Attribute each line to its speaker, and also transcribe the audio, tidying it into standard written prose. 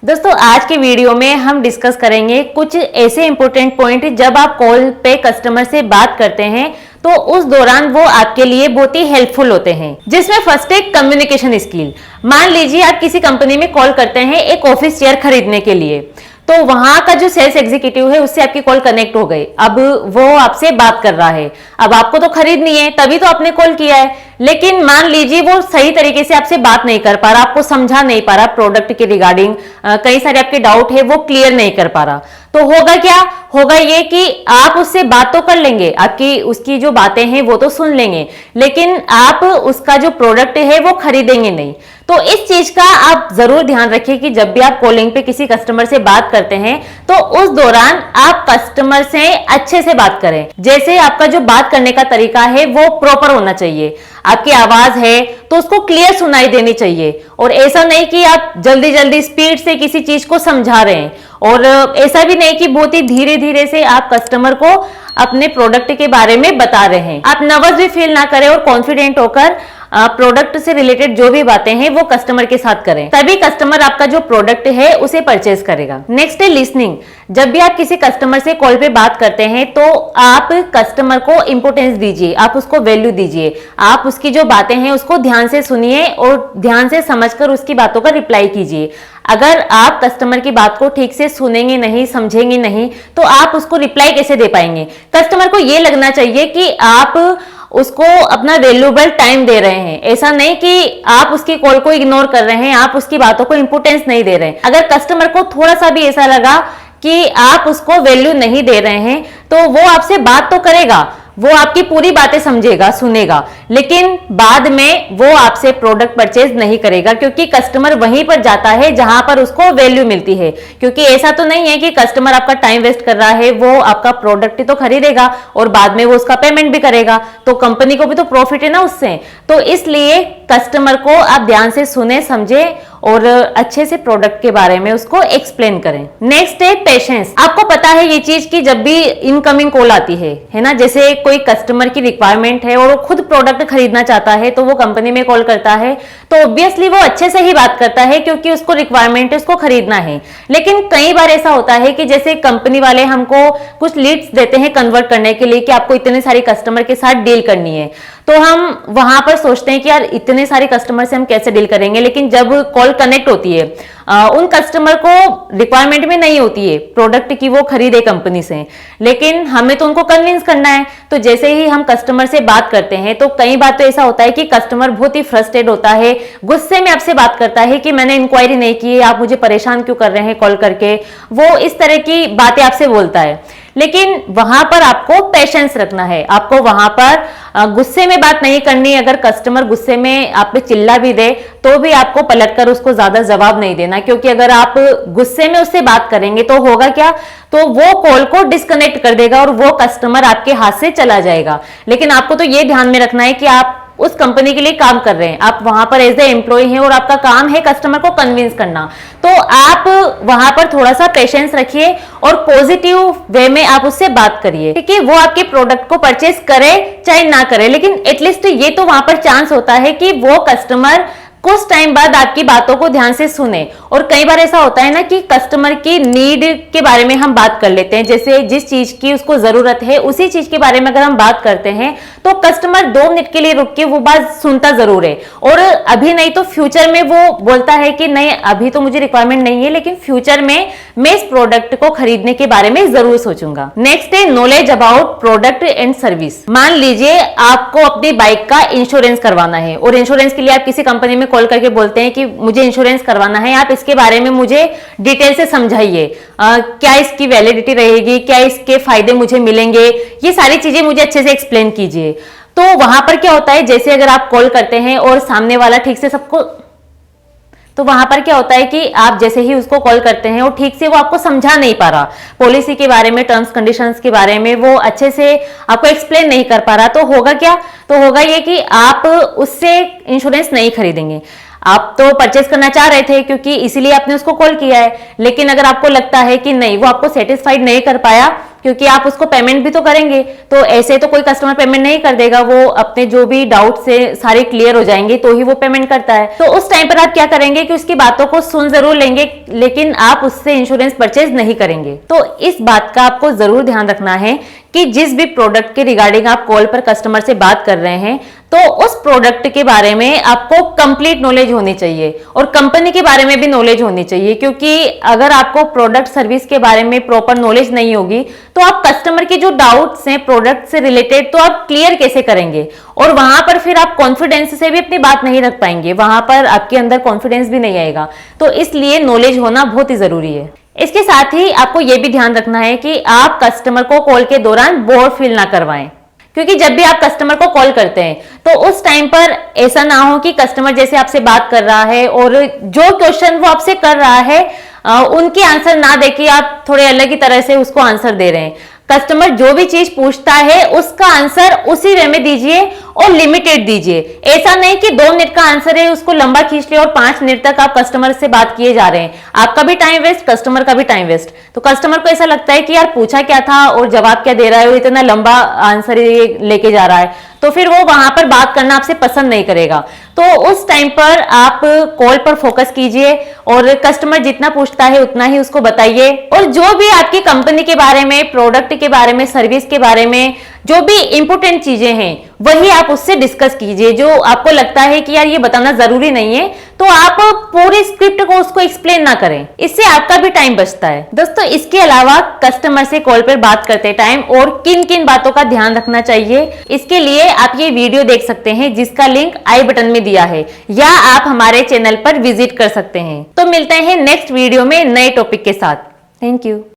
Speaker 1: दोस्तों आज के वीडियो में हम डिस्कस करेंगे कुछ ऐसे इंपॉर्टेंट पॉइंट जब आप कॉल पे कस्टमर से बात करते हैं तो उस दौरान वो आपके लिए बहुत ही हेल्पफुल होते हैं। जिसमें फर्स्ट है कम्युनिकेशन स्किल। मान लीजिए आप किसी कंपनी में कॉल करते हैं एक ऑफिस चेयर खरीदने के लिए, तो वहां का जो सेल्स एग्जीक्यूटिव है उससे आपकी कॉल कनेक्ट हो गई। अब वो आपसे बात कर रहा है, अब आपको तो खरीदनी है तभी तो आपने कॉल किया है, लेकिन मान लीजिए वो सही तरीके से आपसे बात नहीं कर पा रहा, आपको समझा नहीं पा रहा, प्रोडक्ट के रिगार्डिंग कई सारे आपके डाउट है वो क्लियर नहीं कर पा रहा। तो होगा क्या, होगा ये कि आप उससे बात तो कर लेंगे, आपकी उसकी जो बातें हैं वो तो सुन लेंगे, लेकिन आप उसका जो प्रोडक्ट है वो खरीदेंगे नहीं। तो इस चीज का आप जरूर ध्यान रखिए कि जब भी आप कॉलिंग पे किसी कस्टमर से बात करते हैं तो उस दौरान आप कस्टमर से अच्छे से बात करें। जैसे आपका जो बात करने का तरीका है वो प्रॉपर होना चाहिए, आपकी आवाज है तो उसको क्लियर सुनाई देनी चाहिए, और ऐसा नहीं कि आप जल्दी जल्दी स्पीड से किसी चीज को समझा रहे हैं, और ऐसा भी नहीं कि बहुत ही धीरे धीरे से आप कस्टमर को अपने प्रोडक्ट के बारे में बता रहे हैं। आप नर्वस भी फील ना करें और कॉन्फिडेंट होकर प्रोडक्ट से रिलेटेड जो भी बातें हैं वो कस्टमर के साथ करें, तभी कस्टमर आपका जो प्रोडक्ट है उसे परचेज करेगा। नेक्स्ट है लिसनिंग। जब भी आप किसी कस्टमर से कॉल पे बात करते हैं तो आप कस्टमर को इंपोर्टेंस दीजिए, आप उसको वैल्यू दीजिए, आप उसकी जो बातें हैं उसको ध्यान से सुनिए और ध्यान से समझकर उसकी बातों का रिप्लाई कीजिए। अगर आप कस्टमर की बात को ठीक से सुनेंगे नहीं, समझेंगे नहीं, तो आप उसको रिप्लाई कैसे दे पाएंगे। कस्टमर को यह लगना चाहिए कि आप उसको अपना वैल्यूएबल टाइम दे रहे हैं, ऐसा नहीं कि आप उसकी कॉल को इग्नोर कर रहे हैं, आप उसकी बातों को इंपोर्टेंस नहीं दे रहे हैं। अगर कस्टमर को थोड़ा सा भी ऐसा लगा कि आप उसको वैल्यू नहीं दे रहे हैं तो वो आपसे बात तो करेगा, वो आपकी पूरी बातें समझेगा, सुनेगा, लेकिन बाद में वो आपसे प्रोडक्ट परचेज नहीं करेगा, क्योंकि कस्टमर वहीं पर जाता है जहां पर उसको वैल्यू मिलती है। क्योंकि ऐसा तो नहीं है कि कस्टमर आपका टाइम वेस्ट कर रहा है, वो आपका प्रोडक्ट ही तो खरीदेगा और बाद में वो उसका पेमेंट भी करेगा, तो कंपनी को भी तो प्रॉफिट है ना उससे। तो इसलिए कस्टमर को आप ध्यान से सुने, समझे और अच्छे से प्रोडक्ट के बारे में उसको एक्सप्लेन करें। नेक्स्ट है पेशेंस। आपको पता है ये चीज कि जब भी इनकमिंग कॉल आती है ना, जैसे कोई कस्टमर की रिक्वायरमेंट है और वो खुद प्रोडक्ट खरीदना चाहता है तो वो कंपनी में कॉल करता है, तो ऑब्वियसली वो अच्छे से ही बात करता है क्योंकि उसको रिक्वायरमेंट है, उसको खरीदना है। लेकिन कई बार ऐसा होता है कि जैसे कंपनी वाले हमको कुछ लीड्स देते हैं कन्वर्ट करने के लिए कि आपको इतने सारे कस्टमर के साथ डील करनी है, तो हम वहां पर सोचते हैं कि यार इतने सारे कस्टमर से हम कैसे डील करेंगे। लेकिन जब कॉल कनेक्ट होती है उन कस्टमर को रिक्वायरमेंट में नहीं होती है प्रोडक्ट की वो खरीदे कंपनी से, लेकिन हमें तो उनको कन्विंस करना है। तो जैसे ही हम कस्टमर से बात करते हैं तो कई बार तो ऐसा होता है कि कस्टमर बहुत ही फ्रस्ट्रेट होता है, गुस्से में आपसे बात करता है कि मैंने इंक्वायरी नहीं की है, आप मुझे परेशान क्यों कर रहे हैं कॉल करके, वो इस तरह की बातें आपसे बोलता है। लेकिन वहां पर आपको पेशेंस रखना है, आपको वहां पर गुस्से में बात नहीं करनी। अगर कस्टमर गुस्से में आप पे चिल्ला भी दे तो भी आपको पलटकर उसको ज्यादा जवाब नहीं देना, क्योंकि अगर आप गुस्से में उससे बात करेंगे तो होगा क्या, तो वो कॉल को डिस्कनेक्ट कर देगा और वो कस्टमर आपके हाथ से चला जाएगा। लेकिन आपको तो ये ध्यान में रखना है कि आप उस कंपनी के लिए काम कर रहे हैं, आप वहां पर एज ए एम्प्लॉय हैं और आपका काम है कस्टमर को कन्विंस करना। तो आप वहां पर थोड़ा सा पेशेंस रखिए और पॉजिटिव वे में आप उससे बात करिए, क्योंकि वो आपके प्रोडक्ट को परचेज करे चाहे ना करे, लेकिन एटलीस्ट ये तो वहां पर चांस होता है कि वो कस्टमर कुछ टाइम बाद आपकी बातों को ध्यान से सुने। और कई बार ऐसा होता है ना कि कस्टमर की नीड के बारे में हम बात कर लेते हैं, जैसे जिस चीज की उसको जरूरत है उसी चीज के बारे में अगर हम बात करते हैं तो कस्टमर 2 मिनट के लिए रुक के वो बात सुनता जरूर है, और अभी नहीं तो फ्यूचर में वो बोलता है कि नहीं अभी तो मुझे रिक्वायरमेंट नहीं है, लेकिन फ्यूचर में मैं इस प्रोडक्ट को खरीदने के बारे में जरूर सोचूंगा। नेक्स्ट है knowledge about product and service. मान लीजिए आपको अपनी बाइक का इंश्योरेंस करवाना है और इंश्योरेंस के लिए आप किसी कंपनी में कॉल करके बोलते हैं कि मुझे इंश्योरेंस करवाना है, आप इसके बारे में मुझे डिटेल से समझाइए, क्या इसकी वैलिडिटी रहेगी, क्या इसके फायदे मुझे मिलेंगे, ये सारी चीजें मुझे अच्छे से एक्सप्लेन कीजिए। तो वहां पर क्या होता है, जैसे अगर आप कॉल करते हैं और सामने वाला ठीक से सबको, तो वहां पर क्या होता है कि आप जैसे ही उसको कॉल करते हैं और ठीक से वो आपको समझा नहीं पा रहा, पॉलिसी के बारे में, टर्म्स कंडीशंस के बारे में वो अच्छे से आपको एक्सप्लेन नहीं कर पा रहा, तो होगा क्या, तो होगा ये कि आप उससे इंश्योरेंस नहीं खरीदेंगे। आप तो परचेस करना चाह रहे थे क्योंकि इसीलिए आपने उसको कॉल किया है, लेकिन अगर आपको लगता है कि नहीं वो आपको सेटिस्फाइड नहीं कर पाया क्योंकि आप उसको पेमेंट भी तो करेंगे। तो ऐसे तो कोई कस्टमर पेमेंट नहीं कर देगा, वो अपने जो भी डाउट से सारे क्लियर हो जाएंगे तो ही वो पेमेंट करता है। तो उस टाइम पर आप क्या करेंगे कि उसकी बातों को सुन जरूर लेंगे, लेकिन आप उससे इंश्योरेंस परचेज नहीं करेंगे। तो इस बात का आपको जरूर ध्यान रखना है कि जिस भी प्रोडक्ट के रिगार्डिंग आप कॉल पर कस्टमर से बात कर रहे हैं, तो उस प्रोडक्ट के बारे में आपको कंप्लीट नॉलेज होनी चाहिए और कंपनी के बारे में भी नॉलेज होनी चाहिए। क्योंकि अगर आपको प्रोडक्ट सर्विस के बारे में प्रॉपर नॉलेज नहीं होगी तो आप कस्टमर के जो डाउट्स हैं प्रोडक्ट से रिलेटेड, तो आप क्लियर कैसे करेंगे, और वहां पर फिर आप कॉन्फिडेंस से भी अपनी बात नहीं रख पाएंगे, वहां पर आपके अंदर कॉन्फिडेंस भी नहीं आएगा। तो इसलिए नॉलेज होना बहुत ही जरूरी है। इसके साथ ही आपको यह भी ध्यान रखना है कि आप कस्टमर को कॉल के दौरान बोर फील ना करवाएं। क्योंकि जब भी आप कस्टमर को कॉल करते हैं तो उस टाइम पर ऐसा ना हो कि कस्टमर जैसे आपसे बात कर रहा है और जो क्वेश्चन वो आपसे कर रहा है उनके आंसर ना देके आप थोड़े अलग ही तरह से उसको आंसर दे रहे हैं। कस्टमर जो भी चीज पूछता है उसका आंसर उसी वे में दीजिए और लिमिटेड दीजिए। ऐसा नहीं कि 2 मिनट का आंसर है उसको लंबा खींच लिया और 5 मिनट तक आप कस्टमर से बात किए जा रहे हैं। आपका भी टाइम वेस्ट, कस्टमर का भी टाइम वेस्ट। तो कस्टमर को ऐसा लगता है कि यार पूछा क्या था और जवाब क्या दे रहा है और इतना लंबा आंसर लेके जा रहा है, तो फिर वो वहां पर बात करना आपसे पसंद नहीं करेगा। तो उस टाइम पर आप कॉल पर फोकस कीजिए और कस्टमर जितना पूछता है उतना ही उसको बताइए, और जो भी आपकी कंपनी के बारे में, प्रोडक्ट के बारे में, सर्विस के बारे में जो भी इंपॉर्टेंट चीजें हैं वही आप उससे डिस्कस कीजिए। जो आपको लगता है कि यार ये बताना जरूरी नहीं है तो आप पूरी स्क्रिप्ट को उसको एक्सप्लेन ना करें, इससे आपका भी टाइम बचता है। दोस्तों, इसके अलावा कस्टमर से कॉल पर बात करते टाइम और किन किन बातों का ध्यान रखना चाहिए, इसके लिए आप ये वीडियो देख सकते हैं जिसका लिंक आई बटन में दिया है, या आप हमारे चैनल पर विजिट कर सकते हैं। तो मिलते हैं नेक्स्ट वीडियो में नए टॉपिक के साथ। Thank you.